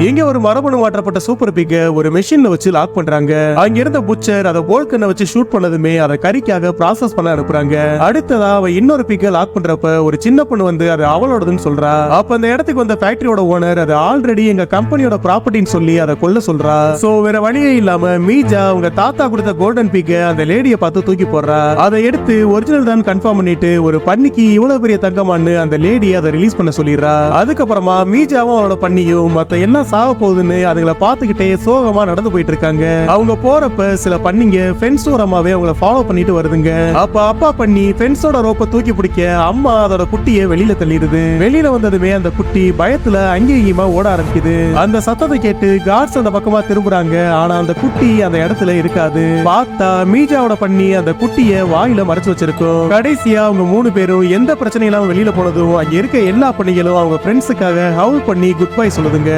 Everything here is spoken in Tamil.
இங்க ஒரு மரபணு மாற்றப்பட்ட சூப்பர் பிக்க ஒரு மெஷின்ல வச்சு லாக் பண்றாங்க. அங்க இருந்த புச்சர் அதை போல்கனை வச்சு ஷூட் பண்ணதுமே அதை கறிக்காக ப்ராசஸ் பண்ண அனுப்புறாங்க. அடுத்ததா அவ இன்னொரு பிக்க லாக் பண்றப்ப ஒரு சின்ன பொண்ணு வந்து அது அவளோடதுன்னு சொல்றா. அப்ப அந்த இடத்துக்கு வந்த ஃபேக்டரியோட ஓனர் அது ஆல்ரெடி எங்க கம்பெனியோட ப்ராப்பர்ட்டின்னு சொல்லி அதை கொல்ல சொல்றா. சோ வேற வழியே இல்லாம மீஜா அவங்க தாத்தா கொடுத்த கோல்டன் பிக்க அந்த லேடியை பார்த்து தூக்கி போடுறா. அதை எடுத்து ஒரிஜினல் தான் கன்ஃபார்ம் பண்ணிட்டு ஒரு பண்ணிக்கு இவ்வளவு பெரிய தங்கமான்னு அந்த லேடி அதை ரிலீஸ் பண்ண சொல்லிடுறா. அதுக்கப்புறமா மீஜாவும் அவளோட பண்ணியும் மத்த என்ன சாக போகுதுன்னு அதுங்களை பார்த்துக்கிட்டே சோகமா நடந்து போயிட்டு இருக்காங்க. அவங்க போறப்ப சில பண்ணிங்க ஃபென்ஸ் ஓரமாவே அவங்கள ஃபாலோ பண்ணிட்டு வருதுங்க. அப்ப அப்பா பண்ணி ஃபென்ஸோட ரோப்பை தூக்கி பிடிக்க அம்மா அதோட குட்டியை வெளியில தள்ளிடுது. வெளியில வந்ததுமே அந்த குட்டி பயத்துல அங்கேயுமா ஓட ஆரம்பிக்குது. அந்த சத்தத்தை கேட்டு கார்ட்ஸ் அந்த பக்கமா திரும்புறாங்க. ஆனா அந்த குட்டி அந்த இடத்துல இருக்காது. பார்த்தா மீஜாவோட பண்ணி அந்த குட்டியை வாயில மறைச்சு வச்சிருக்கும். கடைசியா அவங்க 3 பேரும் எந்த பிரச்சனையிலும் வெளியில போனதும் அங்க இருக்க எல்லா பண்ணிகளும் அவங்க ஃப்ரெண்ட்ஸுக்காக ஹவுல் பண்ணி குட் பை சொல்லுதுங்க.